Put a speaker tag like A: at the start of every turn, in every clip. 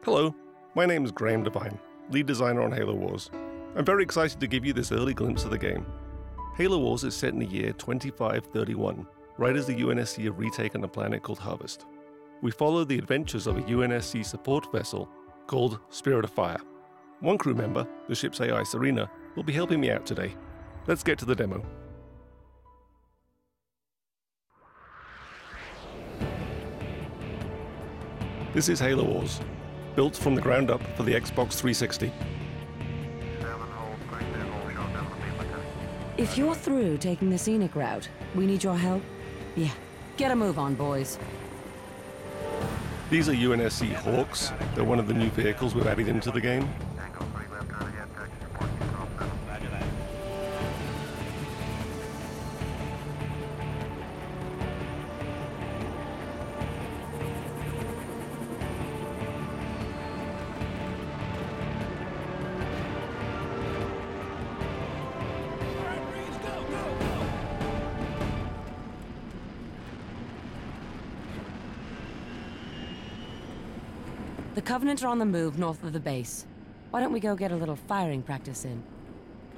A: Hello, my name is Graeme Devine, lead designer on Halo Wars. I'm very excited to give you this early glimpse of the game. Halo Wars is set in the year 2531, right as the UNSC have retaken a planet called Harvest. We follow the adventures of a UNSC support vessel called Spirit of Fire. One crew member, the ship's AI Serena, will be helping me out today. Let's get to the demo. This is Halo Wars, built from the ground up for the Xbox 360.
B: If you're through taking the scenic route, we need your help. Yeah, get a move on, boys.
A: These are UNSC Hawks. They're one of the new vehicles we've added into the game.
B: The Covenant are on the move north of the base. Why don't we go get a little firing practice in?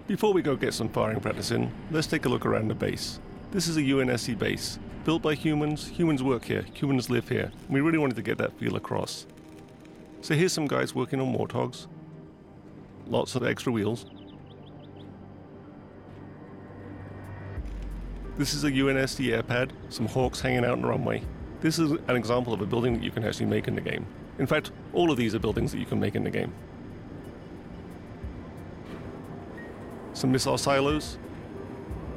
A: Before we go get some firing practice in, let's take a look around the base. This is a UNSC base, built by humans. Humans work here, humans live here. We really wanted to get that feel across. So here's some guys working on Warthogs. Lots of extra wheels. This is a UNSC airpad, some Hawks hanging out on the runway. This is an example of a building that you can actually make in the game. In fact, all of these are buildings that you can make in the game. Some missile silos.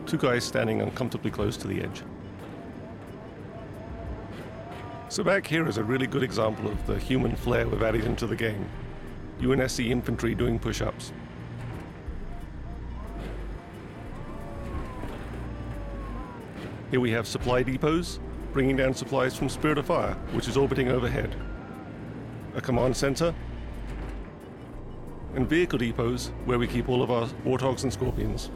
A: Two guys standing uncomfortably close to the edge. So back here is a really good example of the human flair we've added into the game. UNSC infantry doing push-ups. Here we have supply depots, bringing down supplies from Spirit of Fire, which is orbiting overhead. A command center, and vehicle depots where we keep all of our Warthogs and Scorpions.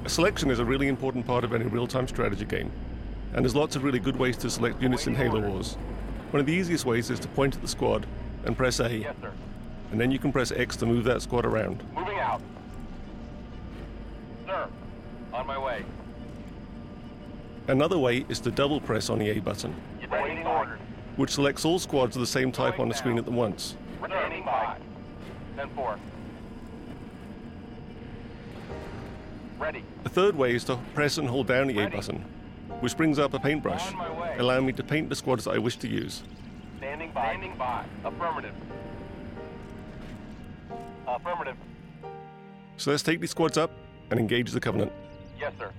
A: A selection is a really important part of any real-time strategy game, and there's lots of really good ways to select units in Halo Wars. One of the easiest ways is to point at the squad and press A,
C: Yes, sir.
A: and then you can press X to move that squad around.
C: Moving out. Sir, on my way.
A: Another way is to double press on the A button,
C: Waiting orders.
A: which selects all squads of the same type on the screen at once.
C: Standing by. 10-4. Ready.
A: A third way is to press and hold down the A button, which brings up a paintbrush,
C: On my way.
A: allowing me to paint the squads that I wish to use.
C: Standing by. Standing by. Affirmative. Affirmative.
A: So let's take these squads up and engage the Covenant.
C: Yes, sir.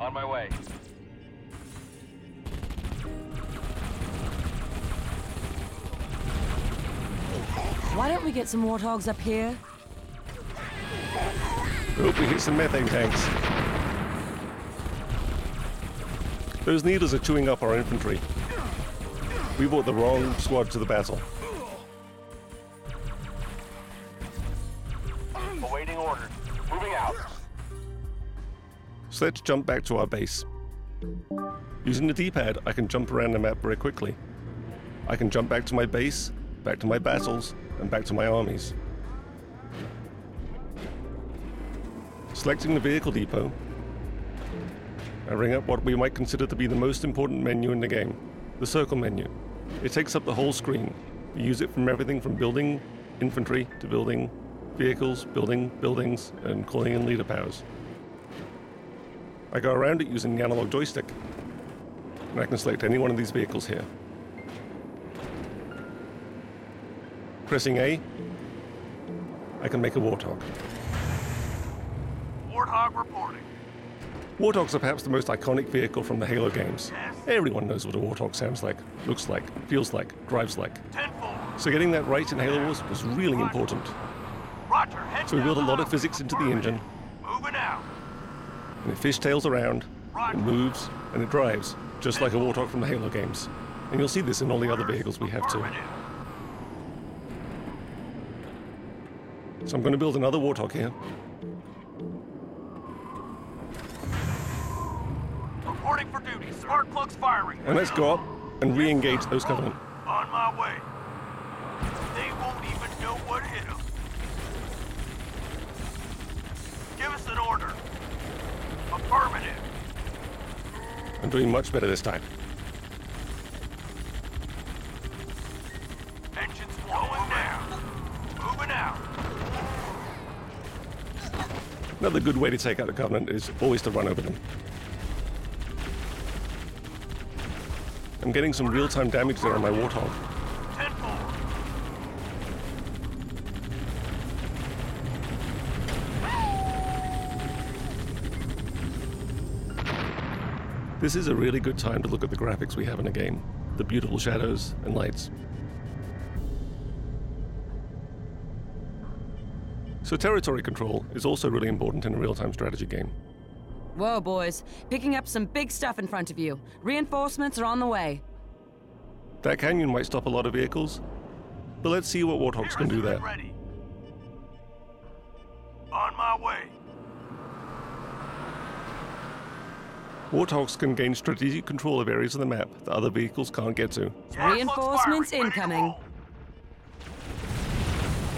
C: On my way.
B: Why don't we get some Warthogs up here?
A: Hope we hit some methane tanks. Those needles are chewing up our infantry. We brought the wrong squad to the battle.
C: Awaiting orders. Moving out.
A: So let's jump back to our base. Using the D-pad, I can jump around the map very quickly. I can jump back to my base, back to my battles, and back to my armies. Selecting the vehicle depot, I bring up what we might consider to be the most important menu in the game, the circle menu. It takes up the whole screen. You use it from everything from building infantry to building vehicles, building buildings, and calling in leader powers. I go around it using the analog joystick, and I can select any one of these vehicles here. Pressing A, I can make a Warthog.
C: Warthog reporting.
A: Warthogs are perhaps the most iconic vehicle from the Halo games. Everyone knows what a Warthog sounds like, looks like, feels like, drives like.
C: 10-4.
A: So getting that right in Halo Wars was really important.
C: Roger. Head
A: So we
C: down
A: built a lot
C: the
A: of physics into the engine,
C: Moving out.
A: and it fishtails around, it moves, and it drives, just like a Warthog from the Halo games. And you'll see this in all the other vehicles we have too. So I'm going to build another Warthog here.
C: Reporting for duty. Spark plugs firing.
A: And let's go up and re-engage those Covenant.
C: On my way. They won't even know what hit them. Give us an order. Affirmative.
A: I'm doing much better this time.
C: Engines going down. Moving out.
A: Another good way to take out the Covenant is always to run over them. I'm getting some real-time damage there on my Warthog.
C: 10-4.
A: This is a really good time to look at the graphics we have in the game, the beautiful shadows and lights. So territory control is also really important in a real-time strategy game.
B: Whoa, boys. Picking up some big stuff in front of you. Reinforcements are on the way.
A: That canyon might stop a lot of vehicles, but let's see what Warthogs can do there.
C: Ready. On my way.
A: Warthogs can gain strategic control of areas of the map that other vehicles can't get to.
B: Reinforcements incoming.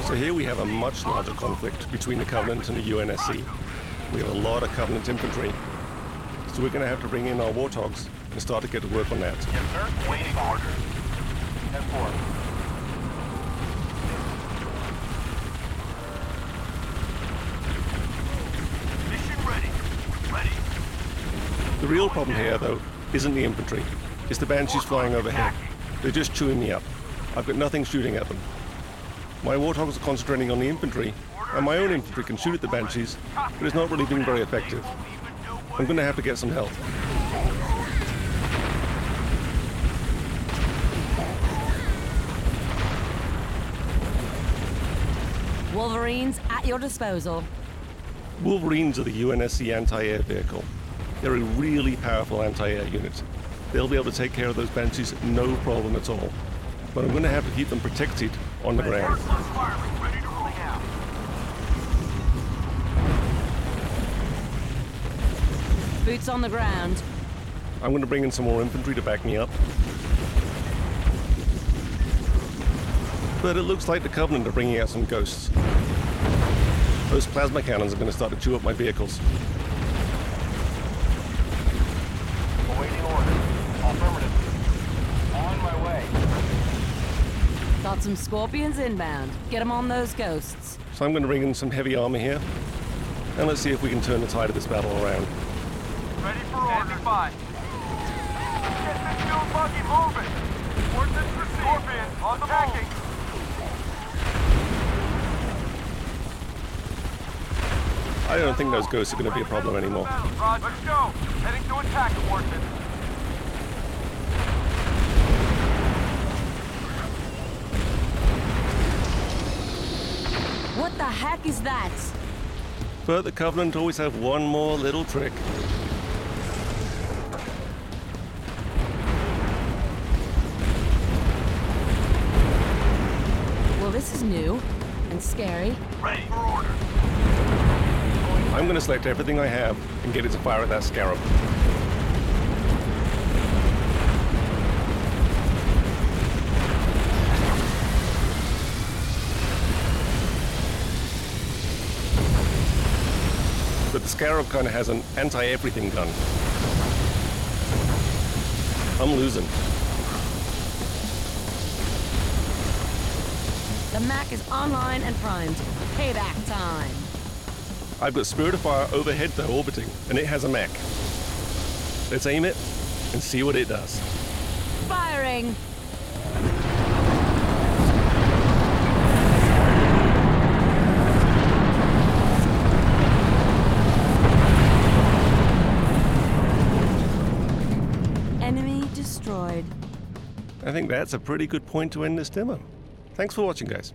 A: So here we have a much larger conflict between the Covenant and the UNSC. We have a lot of Covenant infantry, so we're going to have to bring in our Warthogs and start to get to work on that.
C: Yes, sir. Waiting order. 10-4. Mission ready. Ready.
A: The real problem here, though, isn't the infantry. It's the Banshees flying overhead. They're just chewing me up. I've got nothing shooting at them. My Warthogs are concentrating on the infantry, and my own infantry can shoot at the Banshees, but it's not really being very effective. I'm going to have to get some help.
B: Wolverines at your disposal.
A: Wolverines are the UNSC anti-air vehicle. They're a really powerful anti-air unit. They'll be able to take care of those Banshees no problem at all. But I'm going to have to keep them protected on the ground.
C: Ready to roll out.
B: Boots on the ground.
A: I'm going to bring in some more infantry to back me up. But it looks like the Covenant are bringing out some ghosts. Those plasma cannons are going to start to chew up my vehicles.
C: Awaiting order. Affirmative. On my way.
B: Got some Scorpions inbound. Get them on those ghosts.
A: So I'm going to bring in some heavy armor here. And let's see if we can turn the tide of this battle around.
C: Ready for order. By. Get this fuel buggy moving. Ordnance received. Scorpion on the move.
A: I don't think those ghosts are going to be a problem anymore.
C: Roger. Let's go. Heading to attack, Ordnance.
B: What the heck is that?
A: But the Covenant always have one more little trick.
B: Well, this is new and scary.
C: Ready for order.
A: I'm going to select everything I have and get it to fire at that Scarab. But the Scarab kind of has an anti-everything gun. I'm losing.
B: The Mac is online and primed. Payback time.
A: I've got Spirit of Fire overhead though, orbiting, and it has a mech. Let's aim it and see what it does.
B: Firing! Enemy destroyed.
A: I think that's a pretty good point to end this demo. Thanks for watching, guys.